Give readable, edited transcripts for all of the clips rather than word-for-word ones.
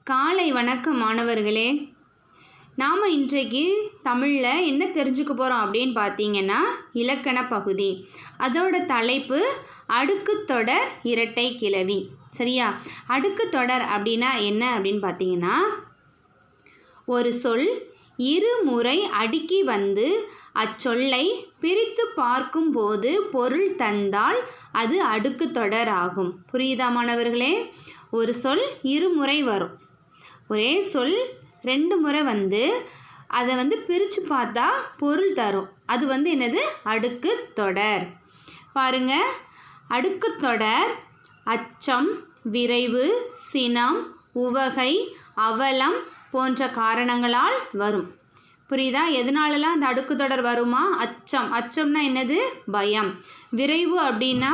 காலை வணக்கம் மாணவர்களே. நாம் இன்றைக்கு தமிழில் என்ன தெரிஞ்சுக்க போகிறோம் அப்படின்னு பார்த்தீங்கன்னா இலக்கண பகுதி. அதோட தலைப்பு அடுக்குத்தொடர் இரட்டை கிளவி. சரியா? அடுக்குத்தொடர் அப்படின்னா என்ன அப்படின்னு பார்த்தீங்கன்னா, ஒரு சொல் இருமுறை அடுக்கி வந்து அச்சொல்லை பிரித்து பார்க்கும்போது பொருள் தந்தால் அது அடுக்குத்தொடர் ஆகும். புரியுதா மாணவர்களே? ஒரு சொல் இருமுறை வரும். ஒரே சொல் 2 முறை வந்து அதை பிரித்து பார்த்தா பொருள் தரும். அது என்னது? அடுக்குத்தொடர். பாருங்க, அடுக்குத்தொடர் அச்சம், விரைவு, சினம், உவகை, அவலம் போன்ற காரணங்களால் வரும். புரியுதா? எதனாலலாம் அந்த அடுக்குத்தொடர் வருமா? அச்சம்னா என்னது? பயம். விரைவு அப்படின்னா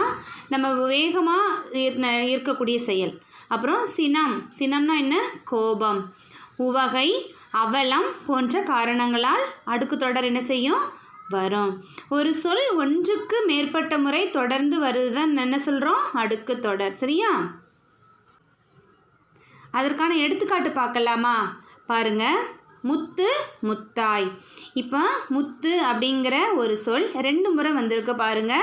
நம்ம வேகமாக இருக்கக்கூடிய செயல். அப்புறம் சினம்னா என்ன? கோபம். உவகை, அவலம் போன்ற காரணங்களால் அடுக்குத்தொடர் என்ன செய்யும்? வரும். ஒரு சொல் ஒன்றுக்கு மேற்பட்ட முறை தொடர்ந்து வருதுதான் என்ன சொல்கிறோம்? அடுக்குத்தொடர். சரியா? அதற்கான எடுத்துக்காட்டு பார்க்கலாமா? பாருங்க, முத்து, முத்தாய். இப்போ முத்து அப்படிங்கிற ஒரு சொல் 2 முறை வந்திருக்கு பாருங்க.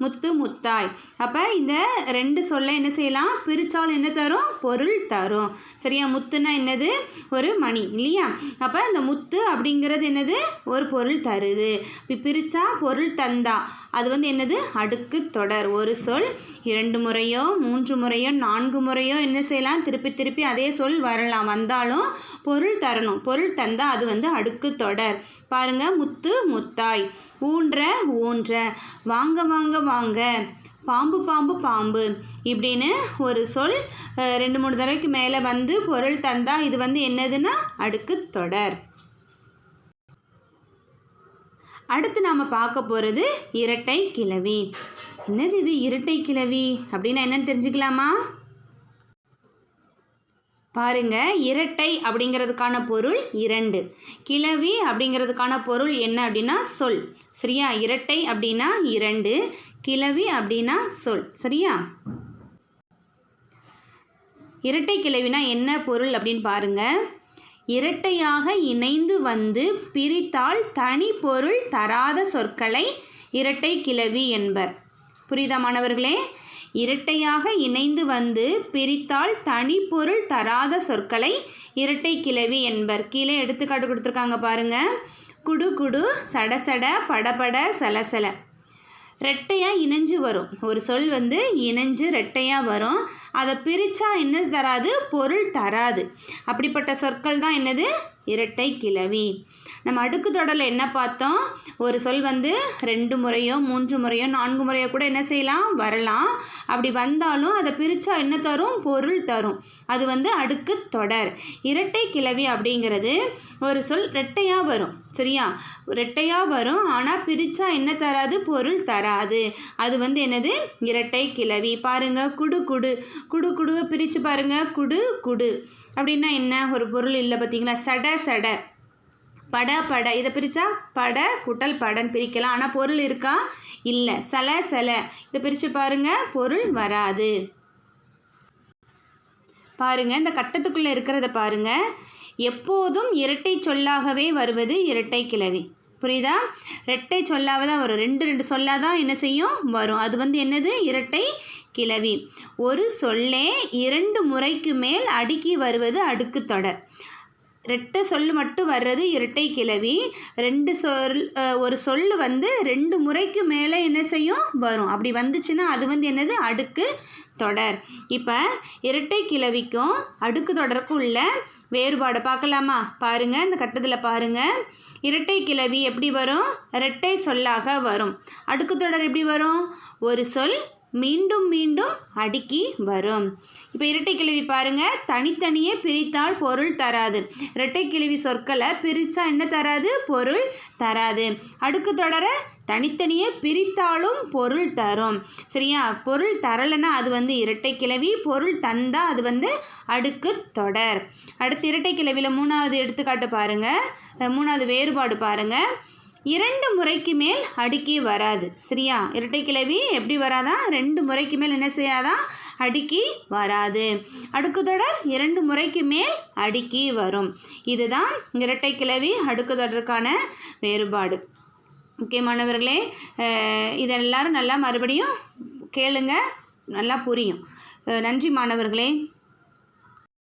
முத்து, முத்தாய். அப்போ இந்த 2 சொல்ல என்ன செய்யலாம்? பிரித்தால் என்ன தரும்? பொருள் தரும். சரியா? முத்துனா என்னது? ஒரு மணி இல்லையா? அப்போ இந்த முத்து அப்படிங்கிறது என்னது? ஒரு பொருள் தருது. இப்போ பிரித்தா பொருள் தந்தா அது என்னது? அடுக்குத்தொடர். ஒரு சொல் 2 முறையோ 3 முறையோ 4 முறையோ என்ன செய்யலாம்? திருப்பி அதே சொல் வரலாம். வந்தாலும் பொருள் தரணும். பொருள் தந்தால் அது அடுக்குத்தொடர். பாருங்க, முத்து, முத்தாய். ஊன்ற, வாங்க வாங்க வாங்க, பாம்பு பாம்பு பாம்பு இப்படின்னு ஒரு சொல் 2-3 தடவைக்கு மேலே வந்து பொருள் தந்தா இது என்னதுன்னா அடுக்குத்தொடர். அடுத்து நாம் பார்க்க போகிறது இரட்டை கிளவி. என்னது இது இரட்டை கிளவி அப்படின்னா என்னன்னு தெரிஞ்சுக்கலாமா? பாருங்க, இரட்டை அப்படிங்கிறதுக்கான பொருள் 2, கிளவி அப்படிங்கிறதுக்கான பொருள் என்ன அப்படின்னா சொல். சரியா? இரட்டை அப்படின்னா 2, கிளவி அப்படின்னா சொல். சரியா? இரட்டை கிளவினா என்ன பொருள் அப்படின்னு பாருங்க. இரட்டையாக இணைந்து வந்து பிரித்தால் தனி பொருள் தராத சொற்களை இரட்டை கிளவி என்பர். புரியுதா மாணவர்களே? இரட்டையாக இணைந்து வந்து பிரித்தால் தனி பொருள் தராத சொற்களை இரட்டை கிளவி என்பர். கீழே எடுத்துக்காட்டு கொடுத்துருக்காங்க பாருங்க. குடு குடு, சடசட, படபட, சலசல. ரெட்டையாக இணைஞ்சு வரும். ஒரு சொல் இணைஞ்சு ரெட்டையாக வரும். அதை பிரித்தா என்ன தராது? பொருள் தராது. அப்படிப்பட்ட சொற்கள் தான் என்னது? இரட்டை கிளவி. நம்ம அடுக்குத்தொடரில் என்ன பார்த்தோம்? ஒரு சொல் 2 முறையோ 3 முறையோ 4 முறையோ கூட என்ன செய்யலாம்? வரலாம். அப்படி வந்தாலும் அதை பிரித்தா என்ன தரும்? பொருள் தரும். அது அடுக்குத்தொடர். இரட்டை கிளவி அப்படிங்கிறது ஒரு சொல் ரெட்டையாக வரும். சரியா? ரெட்டையாக வரும். ஆனால் பிரித்தா என்ன தராது? பொருள் தராது. அது என்னது? இரட்டை கிளவி. பாருங்க, குடு குடு, குடுவை பிரித்து பாருங்க. குடு குடு அப்படின்னா என்ன? ஒரு பொருள் இல்லை பார்த்தீங்களா? சட சட, பட பட, இதை பிரித்தா பட கூட்டல் படன்னு பிரிக்கலாம். ஆனால் பொருள் இருக்கா? இல்லை. சல சல, இதை பிரித்து பாருங்கள், பொருள் வராது. பாருங்கள், இந்த கட்டத்துக்குள்ளே இருக்கிறத பாருங்கள். எப்போதும் இரட்டை சொல்லாகவே வருவது இரட்டை கிளவி. புரியுதா? இரட்டை சொல்லாக தான் வரும். 2 சொல்லாக தான் என்ன செய்யும்? வரும். அது என்னது? இரட்டை கிளவி. ஒரு சொல்லே 2 முறைக்கு மேல் அடுக்கி வருவது அடுக்குத்தொடர். ரெட்டை சொல் மட்டும் வர்றது இரட்டை கிளவி. ஒரு சொல் 2 முறைக்கு மேலே என்ன செய்யும்? வரும். அப்படி வந்துச்சுன்னா அது என்னது? அடுக்கு தொடர். இப்போ இரட்டை கிளவிக்கும் அடுக்கு தொடருக்கும் உள்ள வேறுபாடை பார்க்கலாமா? பாருங்கள், இந்த கட்டத்தில் பாருங்கள். இரட்டை கிளவி எப்படி வரும்? இரட்டை சொல்லாக வரும். அடுக்கு தொடர் எப்படி வரும்? ஒரு சொல் மீண்டும் மீண்டும் அடுக்கி வரும். இப்போ இரட்டை கிளவி பாருங்கள், தனித்தனியே பிரித்தால் பொருள் தராது. இரட்டை கிளவி சொற்களை பிரித்தா என்ன தராது? பொருள் தராது. அடுக்கு தொடர தனித்தனியே பிரித்தாலும் பொருள் தரும். சரியா? பொருள் தரலைன்னா அது இரட்டை கிளவி. பொருள் தந்தால் அது அடுக்கு தொடர். அடுத்து இரட்டை கிளவியில் 3வது எடுத்துக்காட்டு பாருங்கள். 3வது வேறுபாடு பாருங்கள். 2 முறைக்கு மேல் அடுக்கி வராது. சரியா? இரட்டை கிளவி எப்படி வராதான்? 2 முறைக்கு மேல் என்ன செய்யாதான்? அடுக்கி வராது. அடுக்குத்தொடர் 2 முறைக்கு மேல் அடுக்கி வரும். இதுதான் இரட்டை கிளவி அடுக்குத்தொடருக்கான வேறுபாடு. ஓகே மாணவர்களே, இதை எல்லாரும் நல்லா மறுபடியும் கேளுங்க, நல்லா புரியும். நன்றி மாணவர்களே.